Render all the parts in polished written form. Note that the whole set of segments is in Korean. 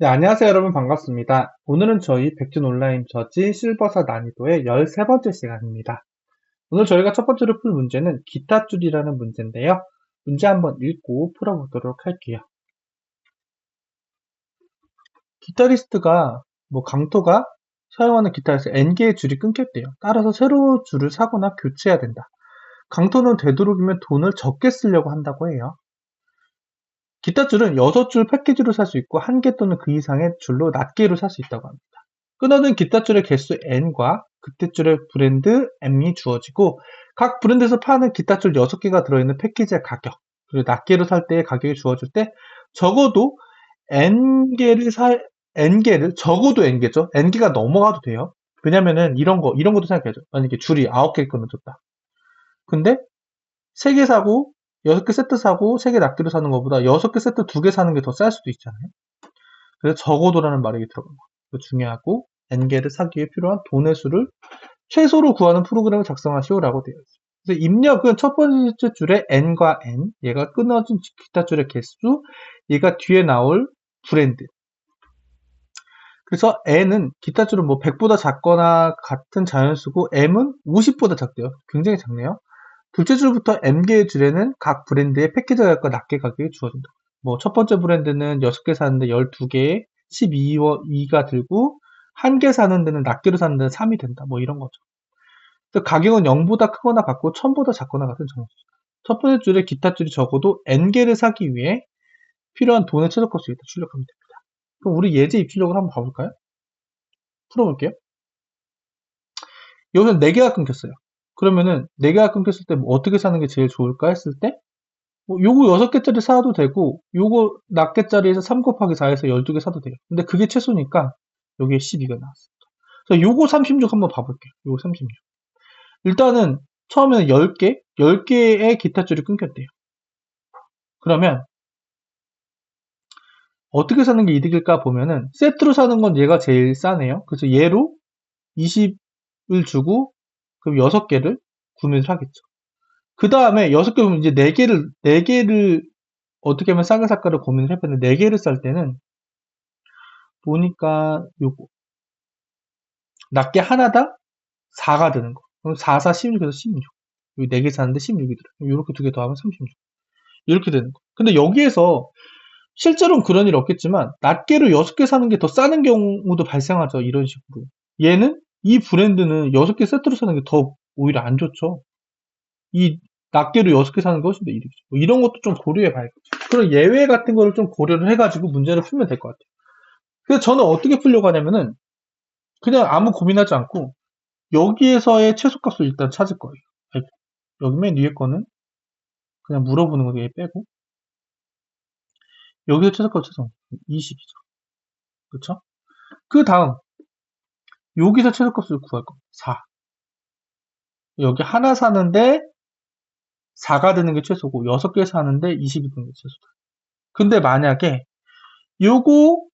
네, 안녕하세요, 여러분. 반갑습니다. 오늘은 저희 백준 온라인 저지 실버사 난이도의 13번째 시간입니다. 오늘 저희가 첫 번째로 풀 문제는 기타 줄이라는 문제인데요. 문제 한번 읽고 풀어보도록 할게요. 기타리스트가, 강토가 사용하는 기타에서 N개의 줄이 끊겼대요. 따라서 새로 줄을 사거나 교체해야 된다. 강토는 되도록이면 돈을 적게 쓰려고 한다고 해요. 기타 줄은 6줄 패키지로 살 수 있고 1개 또는 그 이상의 줄로 낱개로 살 수 있다고 합니다. 끊어진 기타줄의 개수 N과 그때줄의 브랜드 M이 주어지고 각 브랜드에서 파는 기타줄 6개가 들어있는 패키지의 가격 그리고 낱개로 살 때의 가격이 주어질 때 적어도 N개를 N개를 적어도 N개죠. N개가 넘어가도 돼요. 왜냐면은 이런 것도 생각해야죠. 만약에 줄이 9개 끊어졌다. 근데 3개 사고 6개 세트 사고 3개 낱개로 사는 것보다 6개 세트 2개 사는 게 더 쌀 수도 있잖아요. 그래서 적어도라는 말이 들어간 거. 중요하고 N개를 사기 위해 필요한 돈의 수를 최소로 구하는 프로그램을 작성하시오라고 되어 있어요. 그래서 입력은 첫 번째 줄에 N과 N, 얘가 끊어진 기타 줄의 개수, 얘가 뒤에 나올 브랜드. 그래서 N은 기타 줄은 100보다 작거나 같은 자연수고 M은 50보다 작대요. 굉장히 작네요. 둘째 줄부터 M개의 줄에는 각 브랜드의 패키지 가격과 낱개 가격이 주어진다. 첫 번째 브랜드는 6개 사는데 12개에 12가 들고, 1개 사는 데는 낱개로 사는 데는 3이 된다. 이런 거죠. 그래서 가격은 0보다 크거나 같고 1000보다 작거나 같은 정수. 첫 번째 줄에 기타 줄이 적어도 N개를 사기 위해 필요한 돈의 최소 값을 일단 출력하면 됩니다. 그럼 우리 예제 입출력을 한번 봐볼까요? 풀어볼게요. 여기서 4개가 끊겼어요. 그러면은 4개가 끊겼을 때 어떻게 사는 게 제일 좋을까 했을 때 요거 6개짜리 사도 되고 요거 낱개짜리에서 3 곱하기 4에서 12개 사도 돼요. 근데 그게 최소니까 여기에 12가 나왔습니다. 그래서 요거 36 한번 봐볼게요. 요거 36. 일단은 처음에는 10개의 기타 줄이 끊겼대요. 그러면 어떻게 사는 게 이득일까 보면은 세트로 사는 건 얘가 제일 싸네요. 그래서 얘로 20을 주고 그럼 6개를 구매를 하겠죠. 그 다음에 6개 보면 이제 4개를 어떻게 하면 싸게 살까를 고민을 해봤는데 4개를 쌀 때는 보니까 요거 낱개 하나당 4가 되는 거. 그럼 4, 4, 16에서 16. 여기 4개 사는데 16이 들어요. 이렇게 2개 더하면 36. 이렇게 되는 거. 근데 여기에서 실제로는 그런 일 없겠지만 낱개로 6개 사는 게 더 싸는 경우도 발생하죠. 이런 식으로. 얘는 이 브랜드는 6개 세트로 사는 게 더 오히려 안 좋죠. 이 낱개로 6개 사는 게 훨씬 더 이득이죠. 이런 것도 좀 고려해 봐야겠죠. 그런 예외 같은 거를 좀 고려를 해가지고 문제를 풀면 될 것 같아요. 그래서 저는 어떻게 풀려고 하냐면은 그냥 아무 고민하지 않고 여기에서의 최소값을 일단 찾을 거예요. 여기 맨 위에 거는 그냥 물어보는 거 얘 빼고 여기서 최소값 최소 20이죠. 그렇죠? 그 다음 여기서 최소값을 구할 겁니다. 4. 여기 하나 사는데 4가 되는 게 최소고 6개 사는데 20이 되는 게 최소다. 근데 만약에 요거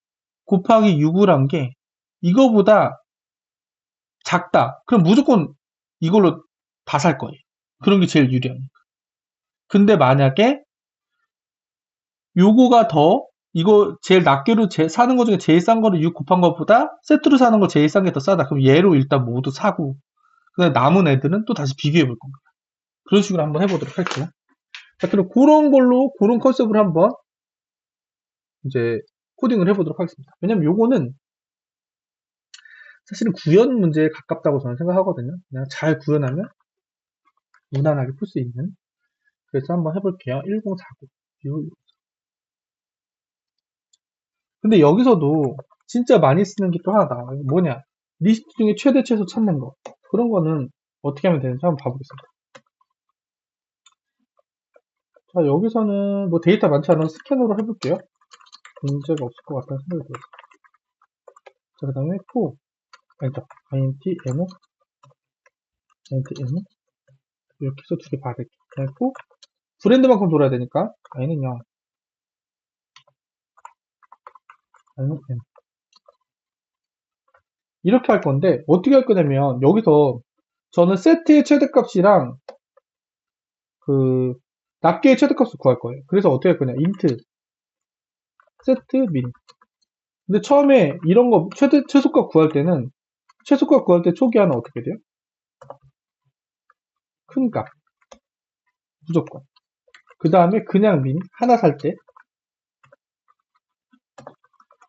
곱하기 6을 한 게 이거보다 작다. 그럼 무조건 이걸로 다 살 거예요. 그런 게 제일 유리하니까. 근데 만약에 요거가 더 이거 제일 낱개로 사는 것 중에 제일 싼 거를 6 곱한 것보다 세트로 사는 거 제일 싼 게 더 싸다. 그럼 얘로 일단 모두 사고 그다음에 남은 애들은 또 다시 비교해 볼 겁니다. 그런 식으로 한번 해보도록 할게요. 자, 그럼 그런 컨셉으로 한번 이제 코딩을 해보도록 하겠습니다. 왜냐면 요거는 사실은 구현 문제에 가깝다고 저는 생각하거든요. 그냥 잘 구현하면 무난하게 풀 수 있는. 그래서 한번 해볼게요. 1049. 근데 여기서도 진짜 많이 쓰는 게 또 하나 나와요. 뭐냐? 리스트 중에 최대 최소 찾는 거. 그런 거는 어떻게 하면 되는지 한번 봐보겠습니다. 자, 여기서는 데이터 많지 않은 스캔으로 해볼게요. 문제가 없을 것 같다는 생각이 들어요. 자, 그 다음에 for, 엔터, int, m, 이렇게 해서 2개 받을게요. 그 다음에 for, 브랜드만큼 돌아야 되니까, i는 0, i는 m. 이렇게 할 건데, 어떻게 할 거냐면, 여기서 저는 세트의 최대값이랑 그 낱개의 최대값을 구할 거예요. 그래서 어떻게 할 거냐, int, set min. 근데 처음에 이런 거 최소값 구할 때는 최소값 구할 때 초기화는 어떻게 돼요? 큰 값. 무조건. 그 다음에 그냥 민 하나 살 때,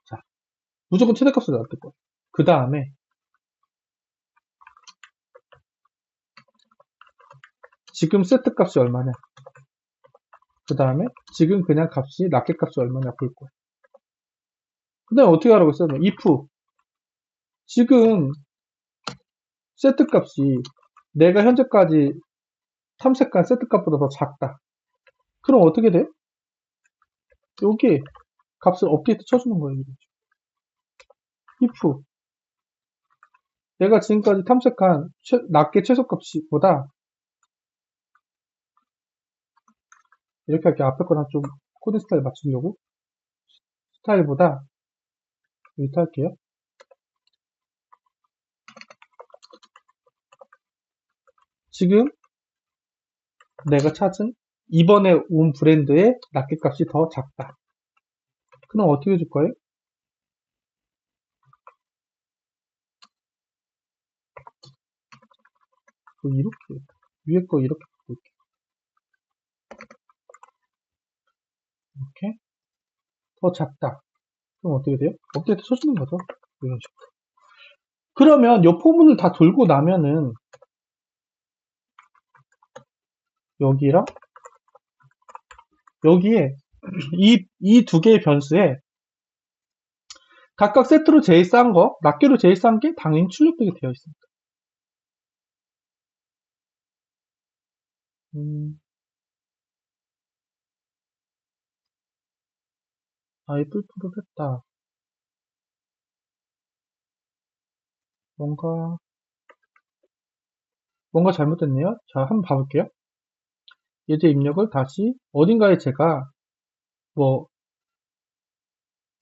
자, 무조건 최대값으로 나왔을 거예요. 그 다음에 지금 세트 값이 얼마냐? 그 다음에 지금 그냥 값이 낱개 값이 얼마냐 볼 거예요. 그 다음에 어떻게 하라고 했어요? if 지금 세트 값이 내가 현재까지 탐색한 세트 값보다 더 작다. 그럼 어떻게 돼요? 여기 값을 업데이트 쳐주는 거예요. if 내가 지금까지 탐색한 낱개 최소값보다 이렇게 할게 앞에 거랑 좀 코드 스타일 맞추려고 스타일보다 이렇게 할게요. 지금 내가 찾은 이번에 온 브랜드의 낱개 값이 더 작다. 그럼 어떻게 해줄 거예요? 이렇게 위에 거 이렇게 바꿀게. 이렇게 더 작다. 그럼 어떻게 돼요? 업데이트 쳐주는 거죠. 이런 식으로. 그러면 이 포문을 다 돌고 나면은 여기랑 여기에 이 두 개의 변수에 각각 세트로 제일 싼 거, 낱개로 제일 싼 게 당연히 출력되게 되어 있습니다. 아예 뿔뿔을 했다. 뭔가 잘못됐네요. 자, 한번 봐볼게요. 예제 입력을 다시 어딘가에 제가 뭐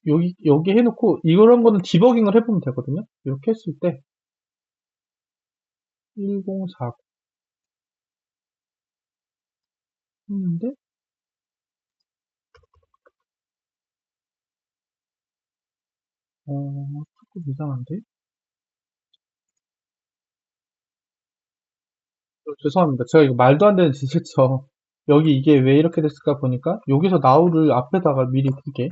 여기 해놓고 이런 거는 디버깅을 해보면 되거든요. 이렇게 했을 때 1040 했는데 조금 이상한데? 죄송합니다. 제가 이거 말도 안 되는 짓 했죠. 여기 이게 왜 이렇게 됐을까 보니까 여기서 now를 앞에다가 미리 두게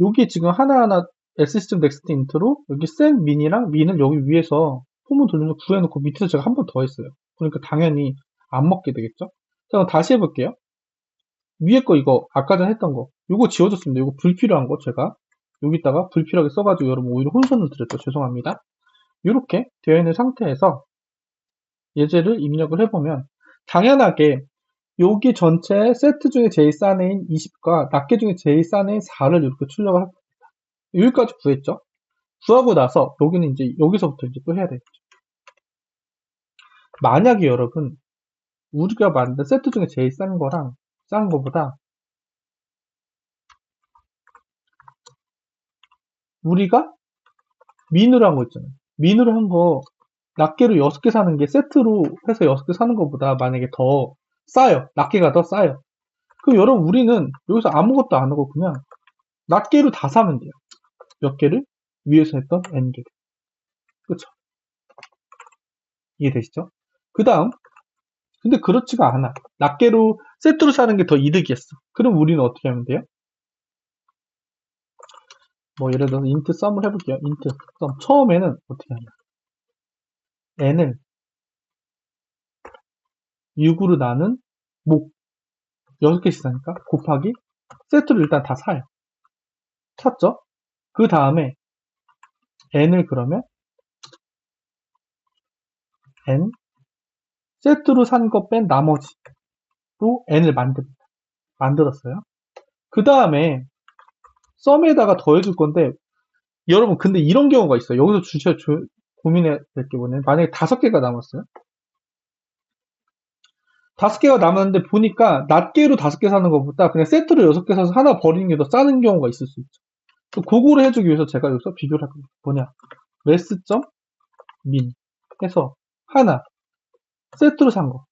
여기 지금 하나하나 S시스템 넥스트 인트로 여기 센 민이랑 민을 여기 위에서 포문 돌려서 구해놓고 밑에서 제가 한 번 더 했어요. 그러니까 당연히 안 먹게 되겠죠? 자, 그럼 다시 해볼게요. 위에 거 이거 아까 전에 했던 거 이거 지워졌습니다. 이거 불필요한 거 제가 여기다가 불필요하게 써가지고 여러분 오히려 혼선을 드렸죠. 죄송합니다. 이렇게 되어 있는 상태에서 예제를 입력을 해보면 당연하게 여기 전체 세트 중에 제일 싼 애인 20과 낱개 중에 제일 싼 애인 4를 이렇게 출력을 할 겁니다. 여기까지 구했죠. 구하고 나서 여기는 이제 여기서부터 이제 또 해야 되겠죠. 만약에 여러분 우리가 만든 세트 중에 제일 싼 거랑 싼 거보다 우리가 민으로 한 거 있잖아요. 민으로 한 거 낱개로 6개 사는 게 세트로 해서 6개 사는 것보다 만약에 더 싸요. 낱개가 더 싸요. 그럼 여러분 우리는 여기서 아무것도 안 하고 그냥 낱개로 다 사면 돼요. 몇 개를? 위에서 했던 n개를. 그쵸? 이해되시죠? 그 다음 근데 그렇지가 않아. 낱개로 세트로 사는 게 더 이득이었어. 그럼 우리는 어떻게 하면 돼요? 뭐 예를 들어서 int sum을 해볼게요. int sum 처음에는 어떻게 하냐? n을 6으로 나눈 목 6개씩 사니까 곱하기 세트를 일단 다 사요. 샀죠? 그 다음에 n을 그러면 n 세트로 산 거 뺀 나머지로 n을 만들었어요. 그 다음에 썸에다가 더해줄 건데 여러분 근데 이런 경우가 있어요. 여기서 고민해야 될 게 뭐냐면 만약에 5개가 남았어요. 5개가 남았는데 보니까 낱개로 5개 사는 것보다 그냥 세트로 6개 사서 하나 버리는 게 더 싸는 경우가 있을 수 있죠. 그거를 해주기 위해서 제가 여기서 비교를 할 겁니다. 뭐냐 mass.min 해서 하나 세트로 산 거,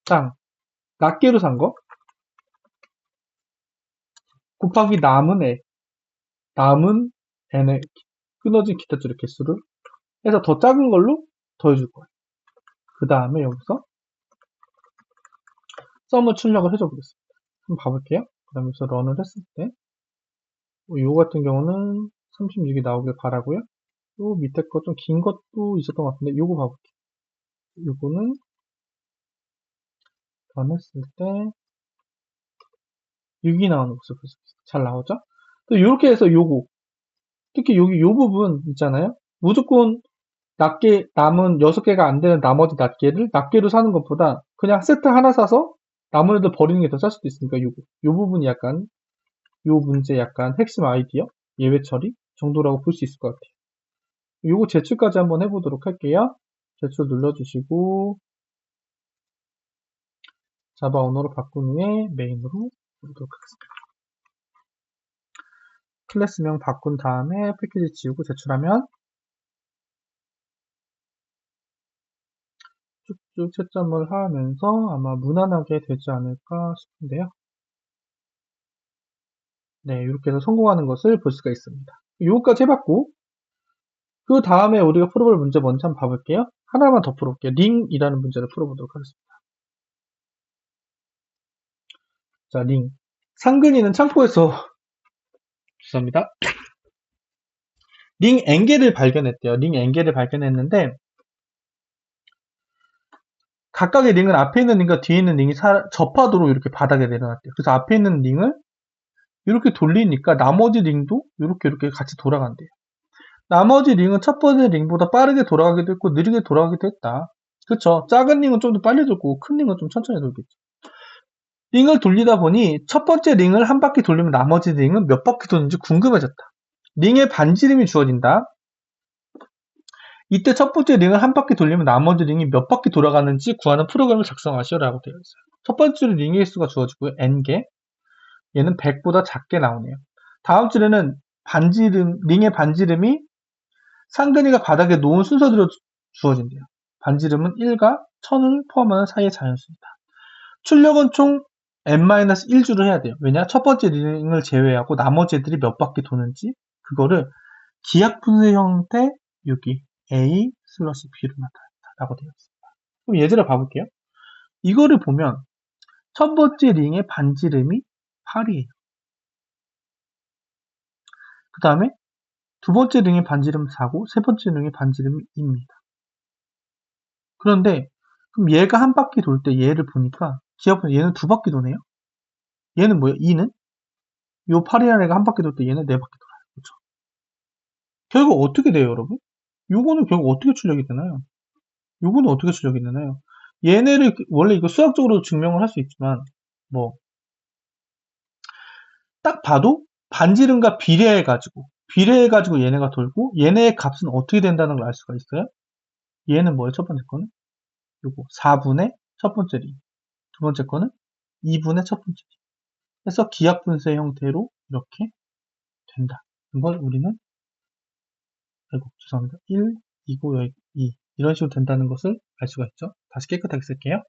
짱 낱개로 산 거 곱하기 남은 n의 끊어진 기타 줄의 개수를 해서 더 작은 걸로 더해줄 거예요. 그 다음에 여기서 썸을 출력을 해줘 보겠습니다. 한번 봐볼게요. 그 다음에 여기서 런을 했을 때 요 같은 경우는 36이 나오길 바라고요. 요 밑에 거 좀 긴 것도 있었던 것 같은데 요거 봐볼게요. 요거는 런 했을 때 6이 나오는 모습을 볼 수 있어요. 잘 나오죠? 또 요렇게 해서 요거 특히 여기 요 부분 있잖아요. 무조건 낱개 남은 6개가 안 되는 나머지 낱개를 낱개로 사는 것보다 그냥 세트 하나 사서 남은 애들 버리는 게 더 쌀 수도 있으니까 요 부분이 약간 요 문제 약간 핵심 아이디어 예외 처리 정도라고 볼 수 있을 것 같아요. 요거 제출까지 한번 해보도록 할게요. 제출 눌러주시고 자바 언어로 바꾼 후에 메인으로 보도록 하겠습니다. 클래스명 바꾼 다음에 패키지 지우고 제출하면 쭉쭉 채점을 하면서 아마 무난하게 되지 않을까 싶은데요. 네, 이렇게 해서 성공하는 것을 볼 수가 있습니다. 요거까지 해봤고 그 다음에 우리가 풀어볼 문제 먼저 한번 봐볼게요. 하나만 더 풀어볼게요. 링이라는 문제를 풀어보도록 하겠습니다. 자, 링. 상근이는 창고에서 죄송합니다. 링 N개를 발견했대요. 링 N개를 발견했는데 각각의 링은 앞에 있는 링과 뒤에 있는 링이 접하도록 이렇게 바닥에 내려놨대요. 그래서 앞에 있는 링을 이렇게 돌리니까 나머지 링도 이렇게 같이 돌아간대요. 나머지 링은 첫 번째 링보다 빠르게 돌아가기도 했고 느리게 돌아가기도 했다. 그쵸? 작은 링은 좀 더 빨리 돌고 큰 링은 좀 천천히 돌겠죠. 링을 돌리다 보니 첫 번째 링을 한 바퀴 돌리면 나머지 링은 몇 바퀴 도는지 궁금해졌다. 링의 반지름이 주어진다. 이때 첫 번째 링을 한 바퀴 돌리면 나머지 링이 몇 바퀴 돌아가는지 구하는 프로그램을 작성하시오라고 되어 있어요. 첫 번째 링의 수가 주어지고요. n개. 얘는 100보다 작게 나오네요. 다음 줄에는 링의 반지름이 상근이가 바닥에 놓은 순서대로 주어진대요. 반지름은 1과 1000을 포함하는 사이의 자연수입니다. 출력은 총 n-1주를 해야 돼요. 왜냐? 첫 번째 링을 제외하고 나머지 애들이 몇 바퀴 도는지 그거를 기하분수 형태 여기 a 슬러시 b로 나타낸다라고 되어 있습니다. 그럼 예제를 봐볼게요. 이거를 보면 첫 번째 링의 반지름이 8이에요. 그 다음에 두 번째 링의 반지름 4고 세 번째 링의 반지름이 2입니다. 그런데 그럼 얘가 한 바퀴 돌 때 얘를 보니까 기하분수 얘는 두 바퀴 도네요. 얘는 뭐예요? 2는? 요 8이라는 애가 한 바퀴 돌 때 얘는 네 바퀴 돌아요. 그렇죠? 결국 어떻게 돼요, 여러분? 요거는 결국 어떻게 출력이 되나요? 요거는 어떻게 출력이 되나요? 얘네를 원래 이거 수학적으로 증명을 할 수 있지만 뭐 딱 봐도 반지름과 비례해가지고 얘네가 돌고 얘네의 값은 어떻게 된다는 걸 알 수가 있어요. 얘는 뭐예요? 첫 번째 거는 요거 4분의 첫 번째 링, 두 번째 거는 2분의 첫 번째 링. 그래서 기하분수의 형태로 이렇게 된다. 이걸 우리는 죄송합니다. 1, 2고 2 이런 식으로 된다는 것을 알 수가 있죠. 다시 깨끗하게 쓸게요.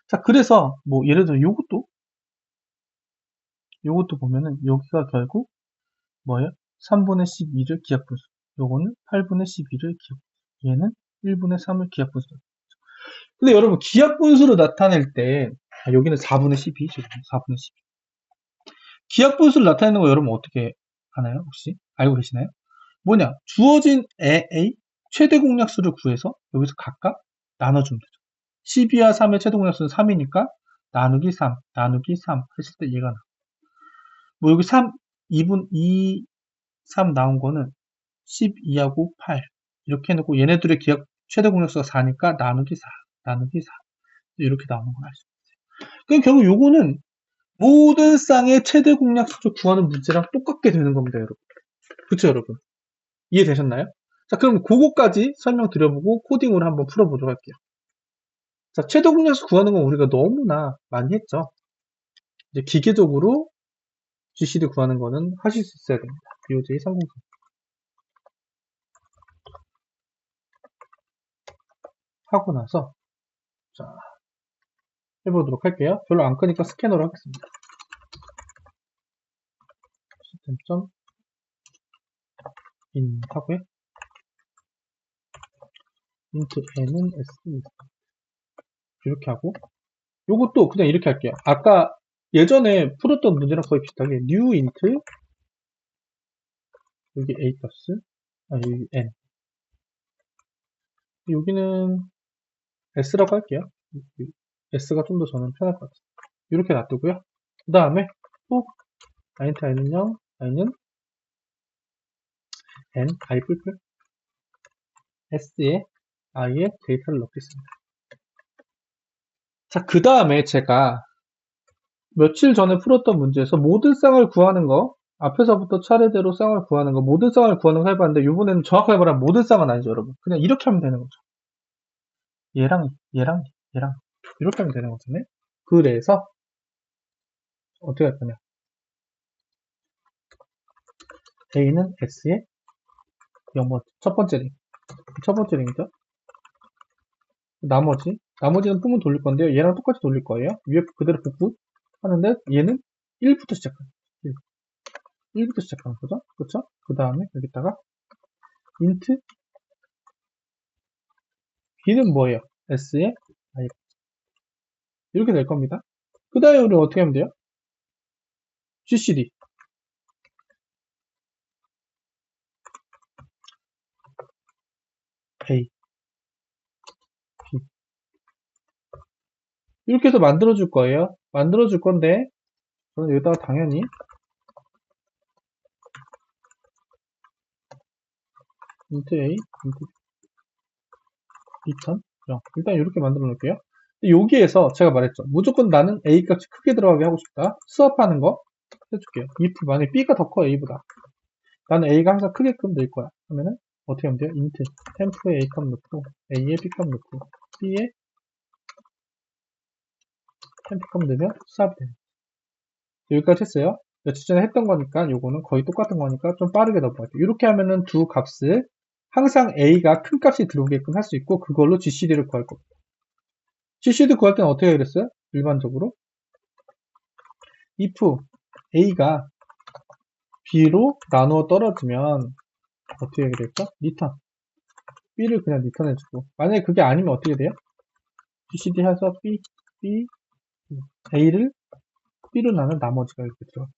자, 그래서 뭐 예를 들어 요것도 보면은 여기가 결국 뭐예요? 3분의 12를 기하분수. 요거는 8분의 12를 기하분수. 얘는 1분의 3을 기하분수. 근데 여러분 기하분수로 나타낼 때 여기는 4분의 12, 4분의 12. 기하분수를 나타내는 거 여러분 어떻게 하나요? 혹시 알고 계시나요? 뭐냐? 주어진 A 최대 공약수를 구해서 여기서 각각 나눠주면 되죠. 12와 3의 최대 공약수는 3이니까 나누기 3, 나누기 3 했을 때 얘가 나. 뭐 여기 3, 2분 2, 3 나온 거는 12하고 8 이렇게 해놓고 얘네들의 기억 최대 공약수가 4니까 나누기 4, 나누기 4 이렇게 나오는 걸 알 수 있어요. 그럼 결국 요거는 모든 쌍의 최대 공약수를 구하는 문제랑 똑같게 되는 겁니다, 여러분. 그쵸, 여러분? 이해되셨나요? 자, 그럼 그거까지 설명드려보고 코딩으로 한번 풀어보도록 할게요. 자, 최대 공약수 구하는 건 우리가 너무나 많이 했죠. 이제 기계적으로 GCD 구하는 거는 하실 수 있어야 됩니다. BOJ 303. 하고 나서, 자, 해보도록 할게요. 별로 안 끄니까 스캐너로 하겠습니다. 시스템 in 하고요. int n은 s 이렇게 하고 요것도 그냥 이렇게 할게요. 아까 예전에 풀었던 문제랑 거의 비슷하게 new int 여기 a 값을 여기 n 여기는 s라고 할게요. s가 좀 더 저는 편할 것 같아요. 이렇게 놔두고요. 그 다음에 또 int i는 0, i는 n, i 뿔뿔 s에 i의 데이터를 넣겠습니다. 자, 그 다음에 제가 며칠 전에 풀었던 문제에서 모든 쌍을 구하는 거 앞에서부터 차례대로 쌍을 구하는 거 모든 쌍을 구하는 거 해봤는데 이번에는 정확하게 말하면 모든 쌍은 아니죠, 여러분. 그냥 이렇게 하면 되는 거죠. 얘랑 얘랑 이렇게 하면 되는 거잖아요. 그래서 어떻게 할 거냐. A는 S의 0번 첫 번째 링이죠. 나머지는 뿜은 돌릴 건데요. 얘랑 똑같이 돌릴 거예요. 위에 그대로 복구 하는데 얘는 1부터 시작합니다. 1부터 시작하는 거죠. 그렇죠? 그 다음에 여기다가 int b는 뭐예요? s의 i 이렇게 될 겁니다. 그 다음에 우리 어떻게 하면 돼요? gcd a b 이렇게 해서 만들어 줄 거예요. 만들어 줄 건데 저는 여기다가 당연히 int a int return 0 일단 이렇게 만들어 놓을게요. 여기에서 제가 말했죠. 무조건 나는 a 값이 크게 들어가게 하고 싶다. 수업하는 거 해줄게요. if 만약에 b가 더 커 a보다 나는 a가 항상 크게끔 늘 거야. 그러면은 어떻게 하면 돼요? int temp에 a 값 넣고 a에 b 값 넣고 b에 temp 값 넣으면 수업이 됩니다. 여기까지 했어요. 며칠 전에 했던 거니까 요거는 거의 똑같은 거니까 좀 빠르게 넘어갈게요. 이렇게 하면은 두 값을 항상 a가 큰 값이 들어오게끔 할 수 있고 그걸로 gcd를 구할 겁니다. gcd 구할 때는 어떻게 그랬어요? 일반적으로 if a가 b로 나누어 떨어지면 어떻게 하게 될까? 리턴 b를 그냥 리턴해주고 만약에 그게 아니면 어떻게 돼요? gcd 해서 b a를 b로 나눈 나머지가 이렇게 들어가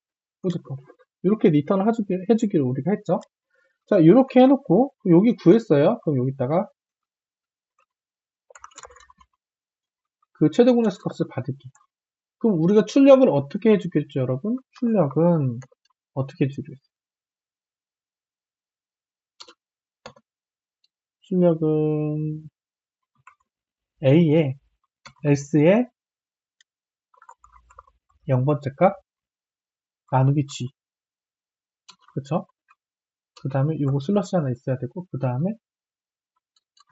뿌듯하고 이렇게 리턴을 해주기를 우리가 했죠. 자, 이렇게 해놓고 여기 구했어요. 그럼 여기다가 그 최대 공략수 값을 받을게요. 그럼 우리가 출력을 어떻게 해주겠죠, 여러분? 출력은 어떻게 해주겠어요? 출력은 A에 S에 0번째 값 나누기 G 그쵸? 그 다음에 요거 슬러시 하나 있어야 되고 그 다음에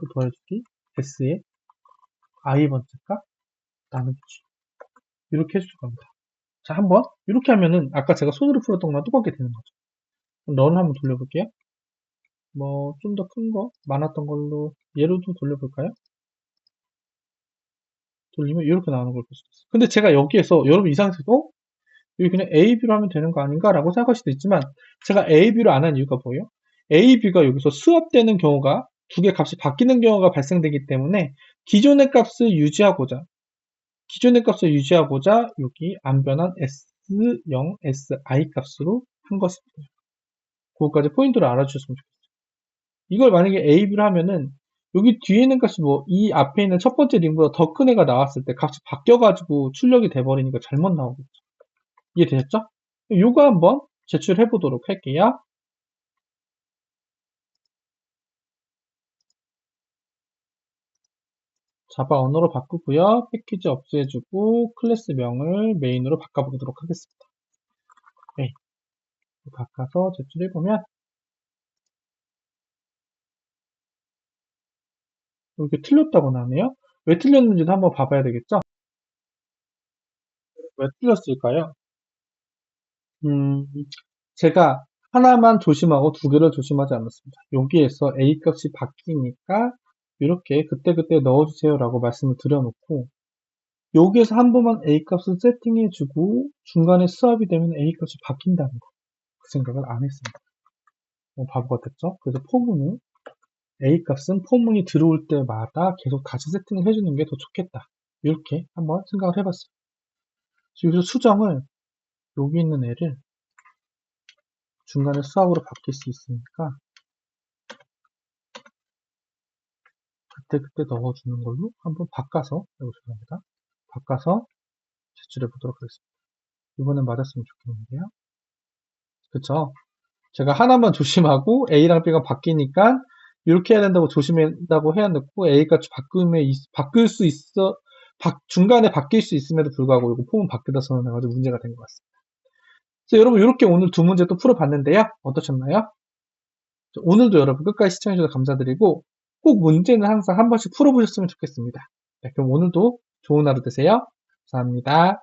또 더해주기 S에 I번째 값 나누기 G 이렇게 해줄 겁니다. 자, 한번 이렇게 하면은 아까 제가 손으로 풀었던 거랑 똑같게 되는 거죠. 그럼 런 한번 돌려볼게요. 뭐 좀 더 큰 거 많았던 걸로 얘로도 돌려볼까요? 돌리면 이렇게 나오는 걸 볼 수 있어요. 근데 제가 여기에서 여러분 이상해서 여기 그냥 A, B로 하면 되는 거 아닌가? 라고 생각할 수도 있지만 제가 A, B로 안 한 이유가 뭐예요? A, B가 여기서 수합되는 경우가 두 개 값이 바뀌는 경우가 발생되기 때문에 기존의 값을 유지하고자 여기 안 변한 S0, SI 값으로 한 것입니다. 그것까지 포인트를 알아주셨으면 좋겠어요. 이걸 만약에 A, B로 하면은 여기 뒤에 있는 값이 뭐 이 앞에 있는 첫 번째 링보다 더 큰 애가 나왔을 때 값이 바뀌어가지고 출력이 돼버리니까 잘못 나오겠죠. 이해되셨죠? 요거 한번 제출해 보도록 할게요. 자바 언어로 바꾸고요. 패키지 없애주고 클래스명을 메인으로 바꿔보도록 하겠습니다. 네, 바꿔서 제출해보면 이렇게 틀렸다고 나네요. 왜 틀렸는지도 한번 봐봐야 되겠죠? 왜 틀렸을까요? 제가 하나만 조심하고 두 개를 조심하지 않았습니다. 여기에서 A 값이 바뀌니까 이렇게 그때그때 넣어주세요 라고 말씀을 드려놓고 여기에서 한 번만 A 값을 세팅해주고 중간에 수합이 되면 A 값이 바뀐다는 거 그 생각을 안 했습니다. 바보가 됐죠? 그래서 포문을 A 값은 포문이 들어올 때마다 계속 다시 세팅을 해주는 게 더 좋겠다. 이렇게 한번 생각을 해봤어요. 여기서 수정을 여기 있는 애를 중간에 수학으로 바뀔 수 있으니까 그때 넣어주는 걸로 한번 바꿔서 죄송합니다. 바꿔서 제출해 보도록 하겠습니다. 이번엔 맞았으면 좋겠는데요. 그쵸? 제가 하나만 조심하고 A랑 B가 바뀌니까 이렇게 해야 된다고 조심한다고 해야 넣고 A가 바뀔 수 있어 중간에 바뀔 수 있음에도 불구하고 이거 폼은 바뀌다 선언해가지고 문제가 된 것 같습니다. 그래서 여러분 이렇게 오늘 두 문제 또 풀어봤는데요. 어떠셨나요? 오늘도 여러분 끝까지 시청해주셔서 감사드리고 꼭 문제는 항상 한 번씩 풀어보셨으면 좋겠습니다. 네, 그럼 오늘도 좋은 하루 되세요. 감사합니다.